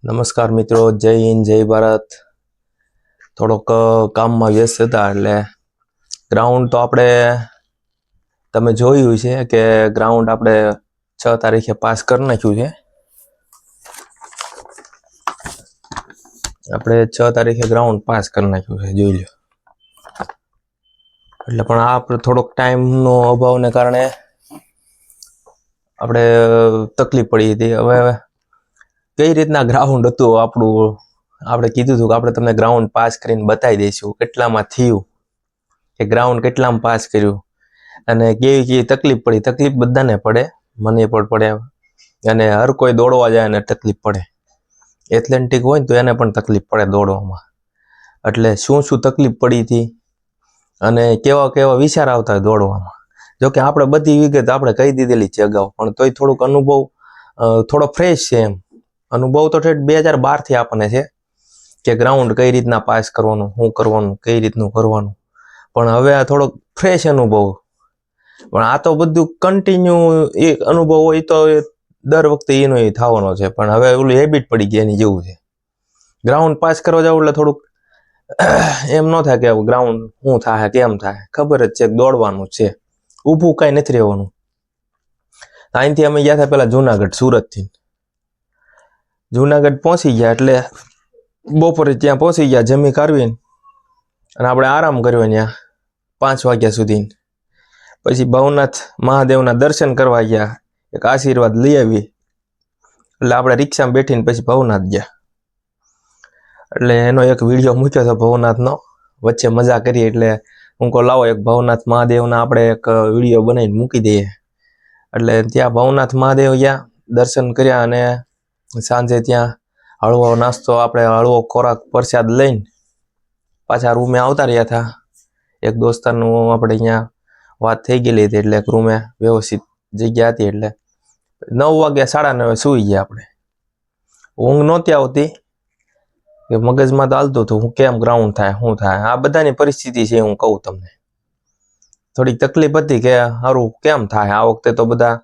નમસ્કાર મિત્રો, જય હિન્દ, જય ભારત. થોડોક કામમાં વ્યસ્ત હતા એટલે ગ્રાઉન્ડ તો આપણે તમે જોયું છે કે ગ્રાઉન્ડ આપણે 6 તારીખે પાસ કરી નાખ્યું છે. આપણે 6 તારીખે ગ્રાઉન્ડ પાસ કરી નાખ્યું છે, જોઈ લો. એટલે પણ આપણે થોડોક ટાઈમનો અભાવને કારણે આપણે તકલીફ પડી હતી. હવે કઈ રીતના ગ્રાઉન્ડ હતું આપણું, આપણે કીધું હતું કે આપણે તમને ગ્રાઉન્ડ પાસ કરીને બતાવી દઈશું કેટલામાં થયું, કે ગ્રાઉન્ડ કેટલામાં પાસ કર્યું અને કેવી તકલીફ પડી. તકલીફ બધાને પડે, મને પણ પડે, અને હર કોઈ દોડવા જાય ને તકલીફ પડે. એથ્લેટિક હોય ને તો એને પણ તકલીફ પડે દોડવામાં. એટલે શું તકલીફ પડી હતી અને કેવા વિચાર આવતા દોડવામાં. જોકે આપણે બધી વિગત આપણે કહી દીધેલી છે અગાઉ, પણ તોય થોડોક અનુભવ થોડો ફ્રેશ છે. એમ અનુભવ તો ઠેઠ 2012થી આપણને છે કે ગ્રાઉન્ડ કઈ રીતના પાસ કરવાનું, શું કરવાનું, કઈ રીતનું કરવાનું. પણ હવે આ થોડોક ફ્રેશ અનુભવ. પણ આ તો બધું કન્ટિન્યુ એક અનુભવ હોય તો દર વખતે એનો એ થવાનો છે. પણ હવે ઓલું હેબિટ પડી ગઈ એની જેવું છે. ગ્રાઉન્ડ પાસ કરવા જાવ એટલે થોડુંક એમ ન થાય કે ગ્રાઉન્ડ શું થાય, કેમ થાય. ખબર જ છે દોડવાનું છે, ઊભું કાંઈ નથી રહેવાનું. અહીંથી અમે ગયા હતા પેલા જુનાગઢ, સુરતથી. જુનાગઢ પહોંચી ગયા એટલે બપોરે ત્યાં પહોંચી ગયા, જમી કરવીને અને આપણે આરામ કર્યો ત્યાં 5 વાગ્યા સુધી. પછી ભવનાથ મહાદેવના દર્શન કરવા ગયા, એક આશીર્વાદ લઈ આવી. એટલે આપણે રિક્ષામાં બેઠીને પછી ભવનાથ ગયા. એટલે એનો એક વિડીયો મૂક્યો હતો ભવનાથનો, વચ્ચે મજા કરી. એટલે હું કહું લાવો એક ભવનાથ મહાદેવના આપણે એક વિડીયો બનાવીને મૂકી દઈએ. એટલે ત્યાં ભવનાથ મહાદેવ ગયા, દર્શન કર્યા અને સાંજે ત્યાં હળવો નાસ્તો, આપણે હળવો ખોરાક પ્રસાદ લઈને પાછા રૂમે આવતા રહ્યા હતા. એક દોસ્તારનું આપણે અહીંયા વાત થઈ ગયેલી હતી એટલે એક રૂમે વ્યવસ્થિત જગ્યા હતી. એટલે 9 વાગ્યા 9:30 સૂઈ ગયા આપણે. ઊંઘ નહોતી આવતી કે મગજમાં તો હાલતું હતું હું કેમ ગ્રાઉન્ડ થાય, શું થાય. આ બધાની પરિસ્થિતિ છે, હું કહું તમને. થોડીક તકલીફ હતી કે સારું કેમ થાય. આ વખતે તો બધા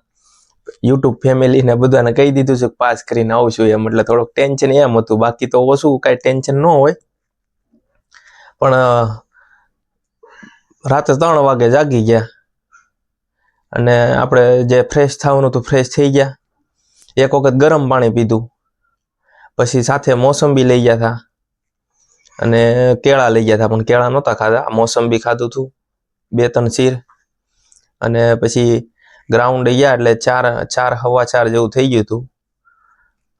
યુટ્યુબ ફેમિલીને બધાને કહી દીધું છે પાસ કરીને આવશું એમ. એટલે થોડુંક ટેન્શન એમ હતું, બાકી તો ઓછું કાંઈ ટેન્શન ન હોય. પણ રાતે 3 વાગે જાગી ગયા અને આપણે જે ફ્રેશ થવાનું હતું ફ્રેશ થઈ ગયા. એક વખત ગરમ પાણી પીધું, પછી સાથે મોસંબી લઈ ગયા હતા અને કેળા લઈ ગયા હતા. પણ કેળા નહોતા ખાધા, મોસંબી ખાધું હતું, 2-3 ચીર. અને પછી ગ્રાઉન્ડ ગયા એટલે 4:15 જેવું થઈ ગયું હતું.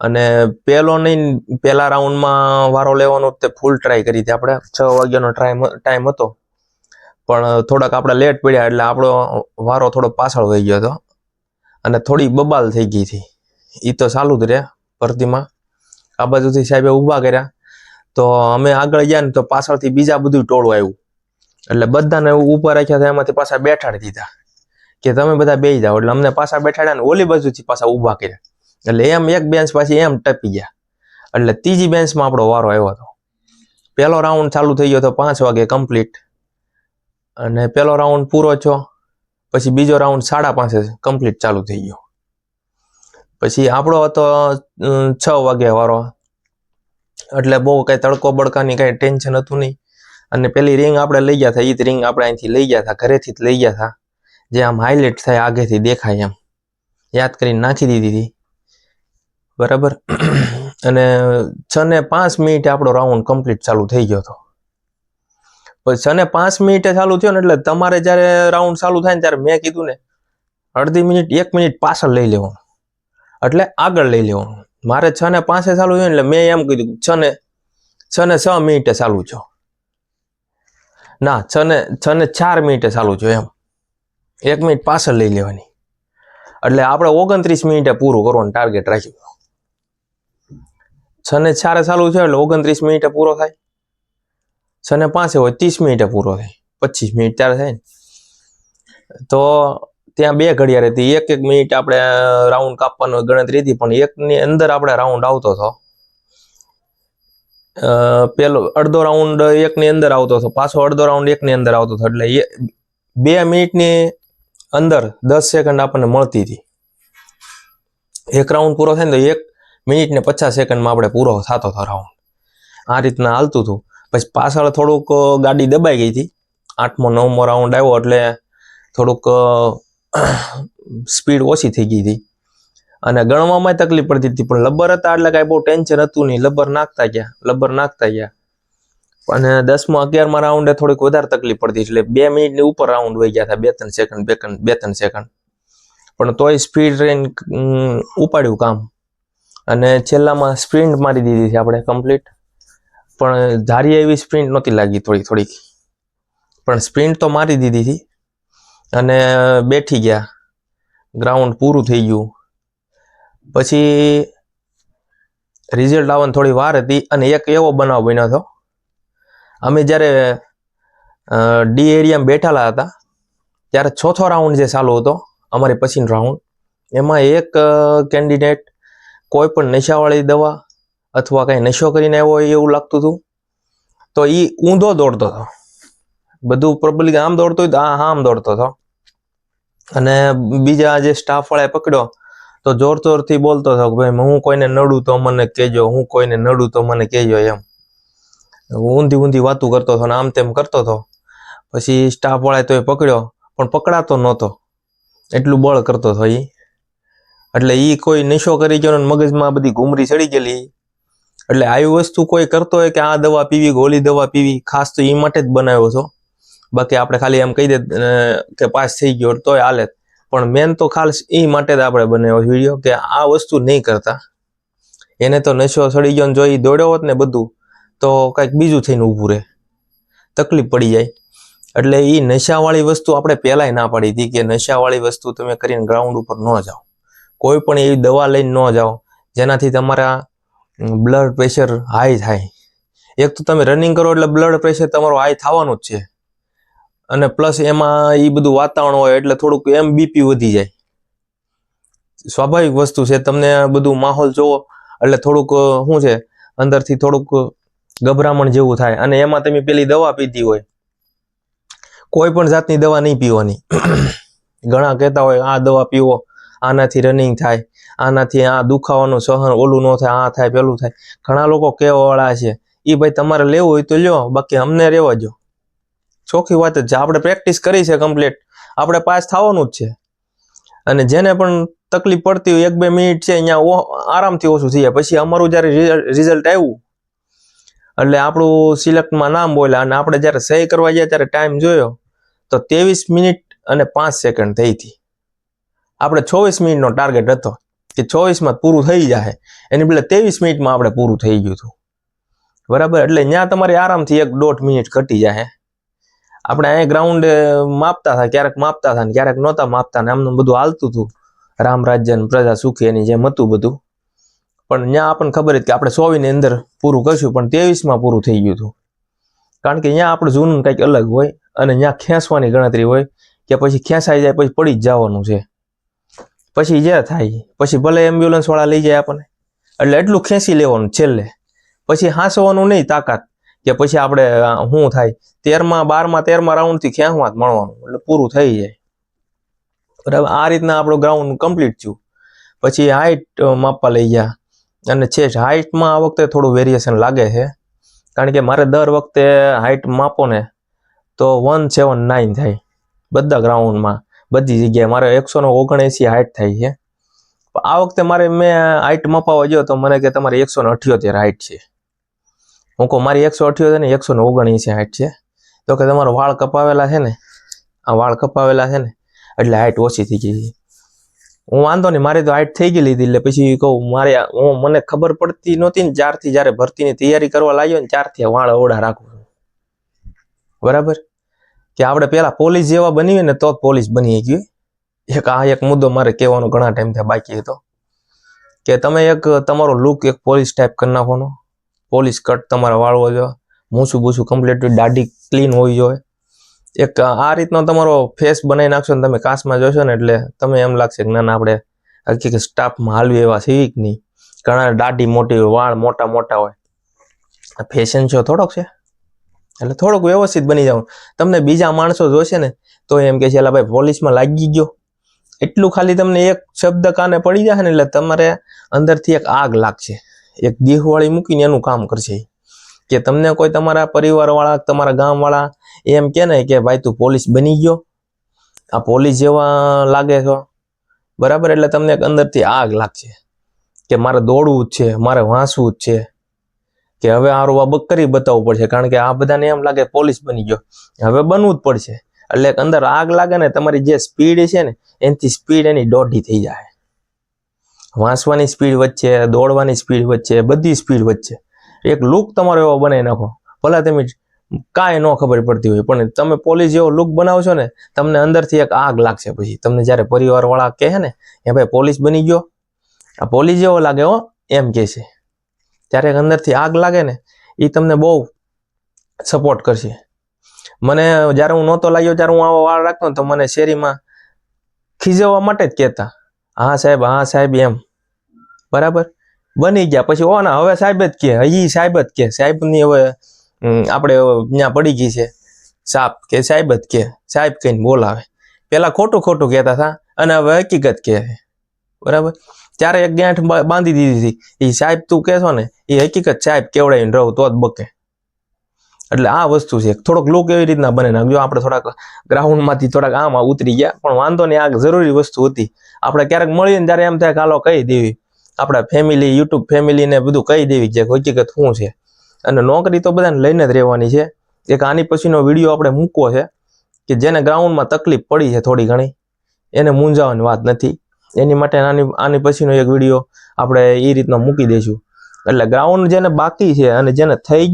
અને પહેલા રાઉન્ડમાં વારો લેવાનો તે ફૂલ ટ્રાય કરી હતી આપણે. 6 વાગ્યાનો ટાઈમ હતો, પણ થોડાક આપણે લેટ પડ્યા એટલે આપણો વારો થોડો પાછળ થઈ ગયો હતો અને થોડી બબાલ થઈ ગઈ હતી. એ તો ચાલુ જ રહે ભરતીમાં. આ બાજુથી સાહેબે ઊભા કર્યા તો અમે આગળ ગયા ને તો પાછળથી બીજા બધું ટોળું આવ્યું. એટલે બધાને ઊભા રાખ્યા હતા, એમાંથી પાછા બેઠાડી દીધા કે તમે બધા બેસી જાઓ. એટલે અમને પાછા બેઠાડ્યા ને ઓલી બાજુથી પાછા ઊભા કર્યા. એટલે એમ એક બેન્ચ પાછી એમ ટપી ગયા. એટલે ત્રીજી બેન્ચમાં આપણો વારો આવ્યો હતો. પહેલો રાઉન્ડ ચાલુ થઈ ગયો હતો 5 વાગે કમ્પ્લીટ, અને પહેલો રાઉન્ડ પૂરો થયો. પછી બીજો રાઉન્ડ 5:30 કમ્પ્લીટ ચાલુ થઈ ગયો. પછી આપણો હતો 6 વાગે વારો. એટલે બહુ કઈ તડકો બડકાની કઈ ટેન્શન હતું નહીં. અને પેલી રિંગ આપણે લઈ ગયા હતા, એ જ રિંગ આપણે અહીંથી લઈ ગયા હતા, ઘરેથી જ લઈ ગયા હતા. જે આમ હાઇલાઇટ થાય, આગેથી દેખાય એમ યાદ કરીને નાખી દીધી હતી. બરાબર. અને 6:05 આપણો રાઉન્ડ કમ્પ્લીટ ચાલુ થઈ ગયો હતો. પછી 6:05 ચાલુ થયો ને એટલે તમારે જ્યારે રાઉન્ડ ચાલુ થાય ને ત્યારે મેં કીધું ને અડધી મિનિટ 1 મિનિટ પાછળ લઈ લેવાનું, એટલે આગળ લઈ લેવાનું. મારે 6:05 ચાલુ થયું એટલે મેં એમ કીધું 6:06 ચાલુ થયો, ના 6:04 ચાલુ થયો એમ. 1 મિનિટ પાછળ લઈ લેવાની. એટલે આપણે 29 પૂરું કરવાનું ટાર્ગેટ રાખ્યું. 6:04 ચાલુ થયો એટલે 29 પૂરો થાય. 6:05 હોય 30 પૂરો થાય, 25 મિનિટ ત્યારે થાય ને. તો ત્યાં 2 ઘડિયાળ હતી, 1-1 મિનિટ આપણે રાઉન્ડ કાપવાનો ગણતરી હતી. પણ એકની અંદર આપણે રાઉન્ડ આવતો હતો. પેલો અડધો રાઉન્ડ 1ની અંદર આવતો હતો, પાછો અડધો રાઉન્ડ 1ની અંદર આવતો હતો. એટલે 2 મિનિટની અંદર 10 સેકન્ડ આપણને મળતી હતી. એક રાઉન્ડ પૂરો થાય ને તો મિનિટ ને 50 સેકન્ડમાં આપણે પૂરો થતો હતો રાઉન્ડ. આ રીતના હાલતું હતું. પછી પાછળ થોડુંક ગાડી દબાઈ ગઈ હતી. 8મો 9મો રાઉન્ડ આવ્યો એટલે થોડુંક સ્પીડ ઓછી થઈ ગઈ હતી અને ગણવામાં તકલીફ પડતી હતી. પણ લબર હતા એટલે કાંઈ બહુ ટેન્શન હતું નહીં. લબર નાખતા ગયા અને 10મા 11મા રાઉન્ડે થોડીક વધારે તકલીફ પડતી એટલે 2 મિનિટની ઉપર રાઉન્ડ વહી ગયા હતા. 2-3 સેકન્ડ પણ તોય સ્પીડ રહીને ઉપાડ્યું કામ. અને છેલ્લામાં સ્પ્રિન્ટ મારી દીધી હતી આપણે કમ્પ્લીટ. પણ ધારી એવી સ્પ્રિન્ટ નહોતી લાગી, થોડીક પણ સ્પ્રિન્ટ તો મારી દીધી હતી અને બેઠી ગયા. ગ્રાઉન્ડ પૂરું થઈ ગયું. પછી રિઝલ્ટ આવવાની થોડી વાર હતી અને એક એવો બનાવ બન્યો હતો. અમે જ્યારે ડી એરિયામાં બેઠેલા હતા ત્યારે 4થો રાઉન્ડ જે ચાલુ હતો અમારી પછીનો રાઉન્ડ, એમાં એક કેન્ડિડેટ કોઈ પણ નશાવાળી દવા અથવા કંઈ નશો કરીને આવ્યો હોય એવું લાગતું હતું. તો એ ઊંધો દોડતો હતો. બધું પબ્લિક આમ દોડતો હોય તો આમ દોડતો હતો. અને બીજા જે સ્ટાફવાળાએ પકડ્યો તો જોરથી બોલતો હતો કે ભાઈ હું કોઈને નડું તો મને કહેજો, હું કોઈને નડું તો મને કહેજો એમ. ઊંધી વાતું કરતો હતો ને આમ તેમ કરતો હતો. પછી સ્ટાફવાળાએ તો એ પકડ્યો પણ પકડાતો નહોતો, એટલું બળ કરતો હતો એ. એટલે એ કોઈ નશો કરી ગયો ને મગજમાં બધી ઘૂમરી ચડી ગયેલી. એટલે આવી વસ્તુ કોઈ કરતો હોય કે આ દવા પીવી, ગોળી દવા પીવી, ખાસ તો એ માટે જ બનાવ્યો છો. બાકી આપણે ખાલી એમ કહી દે કે પાસ થઈ ગયો તોય હાલે. પણ મેન તો ખાસ એ માટે જ આપણે બનાવ્યો વિડીયો કે આ વસ્તુ નહીં કરતા. એને તો નશો ચડી ગયો ને જો એ દોડ્યો હોત ને બધું તો કંઈક બીજું થઈને ઊભું રહે, તકલીફ પડી જાય. એટલે એ નશાવાળી વસ્તુ આપણે પહેલાંય ના પાડી હતી કે નશાવાળી વસ્તુ તમે કરીને ગ્રાઉન્ડ ઉપર ન જાઓ. કોઈ પણ એવી દવા લઈને ન જાઓ જેનાથી તમારા બ્લડ પ્રેશર હાઈ થાય. એક તો તમે રનિંગ કરો એટલે બ્લડ પ્રેશર તમારું હાઈ થવાનું જ છે. અને પ્લસ એમાં એ બધું વાતાવરણ હોય એટલે થોડુંક એમ બીપી વધી જાય. સ્વાભાવિક વસ્તુ છે. તમને બધું માહોલ જોવો એટલે થોડુંક શું છે અંદરથી થોડુંક ગભરામણ જેવું થાય. અને એમાં તમે પેલી દવા પીધી હોય, કોઈ પણ જાતની દવા નહીં પીવાની. ઘણા કહેતા હોય આ દવા પીવો, આનાથી રનિંગ થાય, આનાથી આ દુખાવાનું સહન ઓલું ન થાય, આ થાય પેલું થાય. ઘણા લોકો કહેવાવાળા છે. એ ભાઈ તમારે લેવું હોય તો લ્યો, બાકી અમને રહેવા દો. ચોખ્ખી વાત જ છે. આપણે પ્રેક્ટિસ કરી છે કમ્પ્લીટ, આપણે પાસ થવાનું જ છે. અને જેને પણ તકલીફ પડતી હોય 1-2 મિનિટ છે અહીંયા આરામથી ઓછું થઈ જાય. પછી અમારું જ્યારે રિઝલ્ટ આવ્યું એટલે આપણું સિલેક્ટમાં નામ બોલ્યા અને આપણે જ્યારે સહી કરવા ગયા ત્યારે ટાઈમ જોયો તો 23 મિનિટ અને 5 સેકન્ડ થઈ હતી. આપણે 24 મિનિટનો ટાર્ગેટ હતો કે 24માં પૂરું થઈ જાય, એની બદલે 23 મિનિટમાં આપણે પૂરું થઈ ગયું હતું. બરાબર. એટલે ત્યાં તમારી આરામથી 1-1.5 મિનિટ ઘટી જાય. આપણે અહીં ગ્રાઉન્ડ માપતા હતા, ક્યારેક માપતા હતા ને ક્યારેક નહોતા માપતા ને આમનું બધું હાલતું હતું. રામ રાજ્ય ને પ્રજા સુખી એની જેમ હતું બધું. પણ ત્યાં આપણને ખબર હતી કે આપણે 24ની અંદર પૂરું કરશું, પણ 23માં પૂરું થઈ ગયું હતું. કારણ કે ત્યાં આપણું જૂનું કંઈક અલગ હોય અને ત્યાં ખેંચવાની ગણતરી હોય કે પછી ખેંચાઈ જાય પછી પડી જ જવાનું છે. પછી જે થાય પછી ભલે એમ્બ્યુલન્સ વાળા લઈ જાય આપણને, એટલે એટલું ખેંચી લેવાનું છેલ્લે. પછી હાંસવાનું નહીં તાકાત કે પછી આપણે શું થાય 13મા રાઉન્ડથી ખેંચવા જ મળવાનું એટલે પૂરું થઈ જાય. બરાબર. આ રીતના આપણું ગ્રાઉન્ડ કમ્પ્લીટ થયું. પછી હાઇટ માપવા લઈ ગયા અને છે હાઇટમાં આ વખતે થોડું વેરિએશન લાગે છે. કારણ કે મારે દર વખતે હાઇટ માપો ને તો 179 થાય બધા ગ્રાઉન્ડમાં, બધી જગ્યાએ. મારે 179 હાઇટ થાય છે. આ વખતે મેં હાઇટ મપાવવા ગયો તો મને કે તમારી 178 હાઇટ છે. હું કહું મારી 178 ને 179 હાઇટ છે. તો કે તમારો વાળ કપાવેલા છે ને, આ વાળ કપાવેલા છે ને એટલે હાઇટ ઓછી થઈ ગઈ છે. હું વાંધો નહીં, મારી તો હાઇટ થઈ ગયેલી હતી. એટલે પછી કહું મને ખબર પડતી નહોતી ને જ્યારે ભરતીની તૈયારી કરવા લાગ્યો ને ત્યારથી વાળ ઓડા રાખું છું. બરાબર. કે આપણે પેલા પોલીસ જેવા બનીએ ને તો જ પોલીસ બની ગયું. એક મુદ્દો મારે કહેવાનો ઘણા ટાઈમથી બાકી હતો કે તમે તમારો લુક એક પોલીસ ટાઈપ કરી નાખવાનો. પોલીસ કટ તમારા વાળ હોવા જોઈએ, મૂછું કમ્પ્લીટ, દાઢી ક્લીન હોવી જોઈએ. એક આ રીતનો તમારો ફેસ બનાવી નાખશો ને તમે કાચમાં જોશો ને એટલે તમે એમ લાગશે કે ના આપણે હકીકત સ્ટાફમાં હાલવી એવા છે કે નહીં. ઘણા દાઢી મોટી હોય, વાળ મોટા હોય. ફેશન શો થોડોક છે એટલે થોડુંક વ્યવસ્થિત બની જાવ. તમને બીજા માણસો જોશે ને તો એમ કે છે એલા ભાઈ પોલીસમાં લાગી ગયો એટલું ખાલી તમને એક શબ્દ કાને પડી જાય ને એટલે તમારે અંદરથી એક આગ લાગશે, એક દીહવાળી મૂકીને એનું કામ કરશે. કે તમને કોઈ તમારા પરિવારવાળા, તમારા ગામવાળા એમ કે ને કે ભાઈ તું પોલીસ બની ગયો, આ પોલીસ જેવા લાગે છો, બરાબર? એટલે તમને એક અંદરથી આગ લાગશે કે મારે દોડવું જ છે, મારે વાંચવું જ છે, કે હવે આરું આ કરી બતાવવું પડશે, કારણ કે આ બધાને એમ લાગે પોલીસ બની ગયો, હવે બનવું જ પડશે. એટલે એક અંદર આગ લાગે ને, તમારી જે સ્પીડ છે ને એનાથી સ્પીડ એની દોઢી થઈ જાય. વાંચવાની સ્પીડ વચ્ચે, દોડવાની સ્પીડ વચ્ચે, બધી સ્પીડ વચ્ચે એક લુક તમારો એવો બનાવી નાખો. ભલે તમે કાંઈ ન ખબર પડતી હોય, પણ તમે પોલીસ જેવો લુક બનાવશો ને, તમને અંદરથી એક આગ લાગશે. પછી તમને જ્યારે પરિવારવાળા કહે ને કે ભાઈ પોલીસ બની ગયો, આ પોલીસ જેવો લાગે હો, એમ કહે છે, ત્યારે અંદરથી આગ લાગે ને, એ તમને બહુ સપોર્ટ કરશે. મને જ્યારે હું નહોતો લાગ્યો ત્યારે હું આવો વાળ રાખતો ને તો મને શેરીમાં ખીજવવા માટે જ કહેતા, હા સાહેબ એમ, બરાબર? બની ગયા પછી ઓ ના હવે સાહેબ જ કે, હજી સાહેબ જ કે, સાહેબની હવે આપણે ત્યાં પડી ગઈ છે સાપ, કે સાહેબ જ કે, સાહેબ કહીને બોલાવે. પેલા ખોટું કહેતા હતા અને હવે હકીકત કહે, બરાબર? ત્યારે એક ગાંઠ બાંધી દીધી હતી, એ સાહેબ તું કહેશો ને એ હકીકત સાહેબ કેવડાવીને રહું તો જ બકે. એટલે આ વસ્તુ છે, થોડોક લુક એવી રીતના બને નાખજો. આપણે થોડાક ગ્રાઉન્ડમાંથી થોડાક આમાં ઉતરી ગયા, પણ વાંધો નહીં, આ જરૂરી વસ્તુ હતી. આપણે ક્યારેક મળીએ ને ત્યારે એમ થાય કે હાલો કહી દેવી, આપણા ફેમિલી, યુટ્યુબ ફેમિલીને બધું કહી દેવી કે હકીકત શું છે. અને નોકરી તો બધાને લઈને જ રહેવાની છે. એક આની પછીનો વિડીયો આપણે મૂકવો છે કે જેને ગ્રાઉન્ડમાં તકલીફ પડી છે થોડી ઘણી, એને મૂંઝાવાની વાત નથી, એની માટે આની પછીનો એક વિડીયો આપણે એ રીતનો મૂકી દઈશું. એટલે ગ્રાઉન્ડ જેને બાકી છે અને જેને થઈ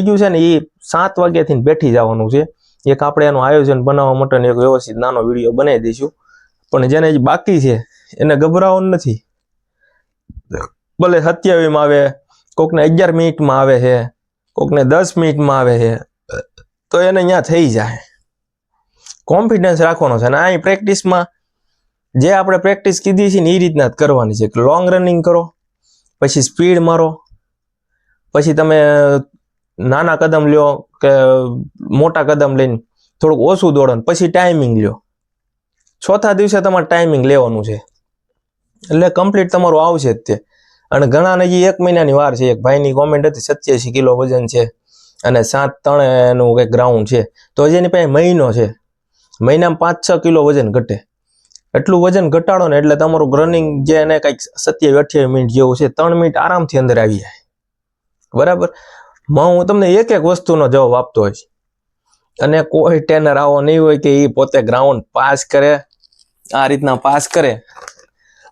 ગયું છે ને એ 7 વાગ્યાથી બેઠી જવાનું છે. એક આપણે એનું આયોજન બનાવવા માટેનો એક વ્યવસ્થિત નાનો વિડીયો બનાવી દઈશું. પણ જેને બાકી છે એને ગભરાવાનું નથી. ભલે 27માં આવે, કોકને 11 મિનિટમાં આવે છે, કોકને 10 મિનિટમાં આવે છે, તો એને અહીંયા થઈ જાય. કોન્ફિડન્સ રાખવાનો છે. અને અહીં પ્રેક્ટિસમાં જે આપણે પ્રેક્ટિસ કીધી છે ને એ રીતના જ કરવાની છે. કે લોંગ રનિંગ કરો, પછી સ્પીડ મારો, પછી તમે નાના કદમ લ્યો કે મોટા કદમ લઈને થોડુંક ઓછું દોડો, પછી ટાઈમિંગ લ્યો. 4થા દિવસે તમારે ટાઈમિંગ લેવાનું છે, એટલે કમ્પ્લીટ તમારું આવશે જ તે. અને ઘણાને હજી 1 મહિનાની વાર છે. એક ભાઈની કોમેન્ટ હતી 87 કિલો વજન છે અને 7-3 એનું કંઈક ગ્રાઉન્ડ છે, તો હજી એની પાસે મહિનો છે. મહિનામાં 5-6 કિલો વજન ઘટે. એટલું વજન ઘટાડો ને એટલે તમારું રનિંગ જે એને કંઈક 27-28 મિનિટ જેવું છે, 3 મિનિટ આરામથી અંદર આવી જાય, બરાબર? હું તમને એક વસ્તુનો જવાબ આપતો હોઈશ, અને કોઈ ટ્રેનર આવો નહીં હોય કે એ પોતે ગ્રાઉન્ડ પાસ કરે, આ રીતના પાસ કરે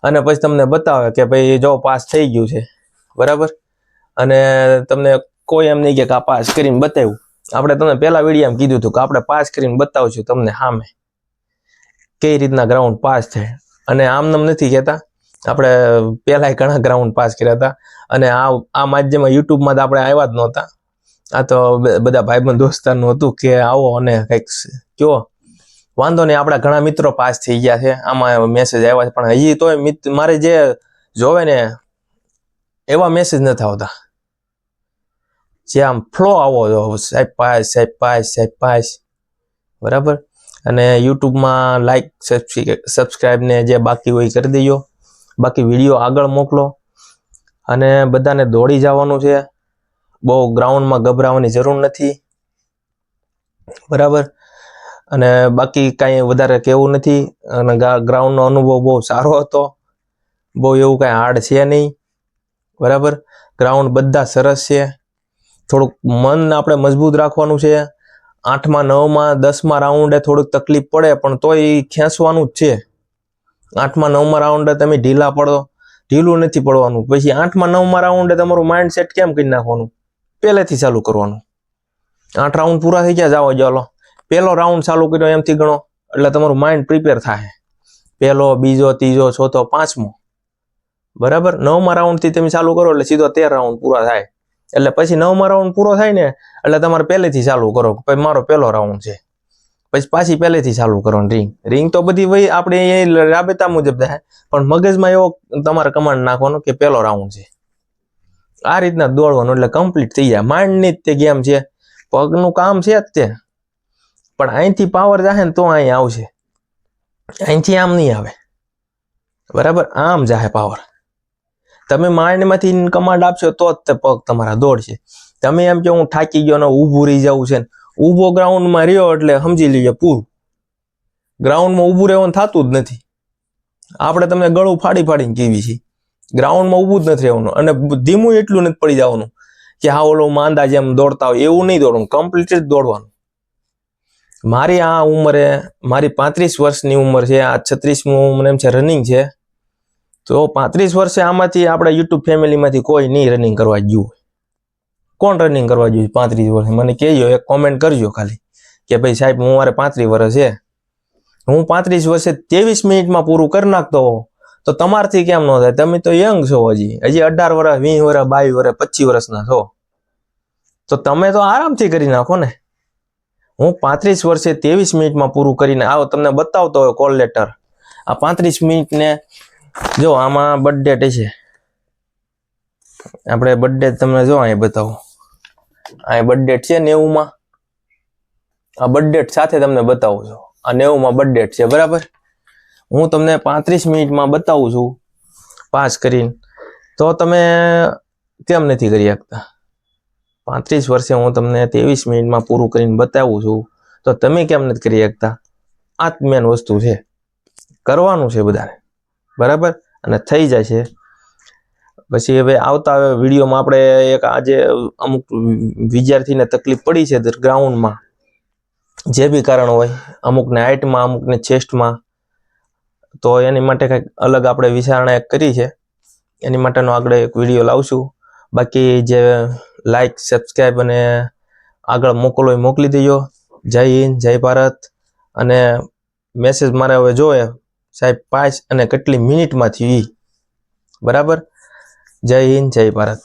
અને પછી તમને બતાવે કે ભાઈ જો પાસ થઈ ગયું છે, બરાબર? અને તમને કોઈ એમ નહીં કે આ પાસ કરીને બતાવ્યું. આપણે તમને પહેલા વિડીયોમાં કીધું હતું કે આપણે પાસ કરીને બતાવશું તમને સામે કઈ રીતના ગ્રાઉન્ડ પાસ થાય. અને આમ નથી કહેતા, આપણે પહેલાંય ઘણા ગ્રાઉન્ડ પાસ કર્યા હતા. અને આ માધ્યમમાં યુટ્યુબમાં તો આપણે આવ્યા જ નહોતા. આ તો બધા ભાઈબંધ દોસ્તારનું હતું કે આવો અને કંઈક કયો. વાંધો નહીં, આપણા ઘણા મિત્રો પાસ થઈ ગયા છે, આમાં મેસેજ આવ્યા છે, પણ હજી તોય મારે જે જોવે ને એવા મેસેજ નથી આવતા. જે આમ ફ્લો આવો સાહેબ પાસ, બરાબર? અને યુટ્યુબમાં લાઈક સબસ્ક્રાઈબ ને જે બાકી હોય કરી દઈએ. બાકી વિડીયો આગળ મોકલો અને બધાને દોડી જવાનું છે. બહુ ગ્રાઉન્ડમાં ગભરાવાની જરૂર નથી, બરાબર? અને બાકી કાંઈ વધારે કહેવું નથી. અને ગ્રાઉન્ડનો અનુભવ બહુ સારો હતો, બહુ એવું કાંઈ હાર્ડ છે નહીં, બરાબર? ગ્રાઉન્ડ બધા સરસ છે. થોડુંક મન આપણે મજબૂત રાખવાનું છે. 8માં 9માં 10માં રાઉન્ડે થોડુંક તકલીફ પડે, પણ તોય ખેંચવાનું જ છે. 8માં 9માં રાઉન્ડે તમે ઢીલું નથી પડવાનું. પછી 8માં 9માં રાઉન્ડે તમારું માઇન્ડ સેટ કેમ કરી નાખવાનું? પહેલેથી ચાલુ કરવાનું. 8 રાઉન્ડ પૂરા થઈ ગયા, જાઓ ચાલો પહેલો રાઉન્ડ ચાલુ કર્યો એમથી ગણો, એટલે તમારું માઇન્ડ પ્રિપેર થાય. પહેલો, બીજો, ત્રીજો, ચોથો, 5મો, બરાબર? 9માં રાઉન્ડથી તમે ચાલુ કરો એટલે સીધો 13 રાઉન્ડ પૂરા થાય. એટલે પછી 9માં રાઉન્ડ પૂરો થાય ને એટલે તમારે પહેલેથી ચાલુ કરો. પછી મારો પહેલો રાઉન્ડ છે, પછી પાછી પહેલેથી ચાલુ કરવાનું. રિંગ તો બધી વહી આપણે એ રાબેતા મુજબ થાય, પણ મગજમાં એવો તમારે કમાન્ડ નાખવાનો કે પહેલો રાઉન્ડ છે. આ રીતના દોડવાનું એટલે કમ્પ્લીટ થઈ જાય. માઇન્ડની જ તે ગેમ છે, પગનું કામ છે જ તે, પણ અહીંથી પાવર જાય ને તો અહીં આવશે. અહીંથી આમ નહીં આવે, બરાબર, આમ જાહે પાવર. તમે માઇન્ડમાંથી કમાન્ડ આપશો તો જ તે પગ તમારા દોડશે. તમે એમ કે હું થાકી ગયો ને ઊભું રહી જવું છે ને, ઊભો ગ્રાઉન્ડમાં રહ્યો એટલે સમજી લઈએ પૂરું. ગ્રાઉન્ડમાં ઊભું રહેવાનું થતું જ નથી. આપણે તમને ગળું ફાડીને કહેવી છીએ, ગ્રાઉન્ડમાં ઊભું જ નથી રહેવાનું. અને ધીમું એટલું નથી પડી જવાનું કે હા ઓલો માંદા જેમ દોડતા હોય એવું નહીં દોડવાનું, કમ્પ્લીટ જ દોડવાનું. મારી આ ઉંમરે, મારી 35 વર્ષની ઉંમર છે, આ 36મું મને એમ છે રનિંગ છે. તો 35 વર્ષે આમાંથી આપણા યુટ્યુબ ફેમિલીમાંથી કોઈ નહીં રનિંગ કરવા ગયું હોય. કોણ રનિંગ કરવા જોઈએ 35 વર્ષે? મને કહેજો, એક કોમેન્ટ કરજો ખાલી કે ભાઈ સાહેબ હું મારે 35 વર્ષ છે, હું 35 વર્ષે 23 મિનિટમાં પૂરું કરી નાખતો હોઉં તો તમારથી કેમ ન થાય? તમે તો યંગ છો, હજી 18 વર્ષ, 20 વર્ષ, 22 વર્ષ, 25 વર્ષના છો, તો તમે તો આરામથી કરી નાખો ને. હું 35 વર્ષે 23 મિનિટમાં પૂરું કરીને આવો તમને બતાવતો હોય કોલ લેટર. આ 35 મિનિટને જો આમાં બર્થ ડેટ છે, આપણે બર્થ ડેટ તમને જો અહીં બતાવો, અહીં બર્થ ડેટ છે 90માં. આ બર્થ ડેટ સાથે તમને બતાવું છું, આ 90માં બર્થ ડેટ છે, બરાબર. હું તમને 35 મિનિટમાં બતાવું છું પાસ કરીને, તો તમે કેમ નથી કરી શકતા? 35 વર્ષે હું તમને 23 મિનિટમાં પૂરું કરીને બતાવું છું તો તમે કેમ નથી કરી શકતા? આ જ મેન વસ્તુ છે, કરવાનું છે બધાને, બરાબર, અને થઈ જશે. પછી હવે આવતા વિડીયોમાં આપણે એક આજે અમુક વિદ્યાર્થીને તકલીફ પડી છે ગ્રાઉન્ડમાં, જે બી કારણ હોય, અમુકને હાઇટમાં, અમુકને ચેસ્ટમાં, તો એની માટે કંઈક અલગ આપણે વિચારણા કરી છે, એની માટેનો આગળ એક વિડીયો લાવશું. બાકી જે લાઈક, સબસ્ક્રાઈબ અને આગળ મોકલો એ મોકલી દેજો. જય હિન્દ, જય ભારત. અને મેસેજ મારે હવે જોવે સાહેબ 5 અને કેટલી મિનિટમાં થયું, બરાબર. જય હિન્દ, જય ભારત.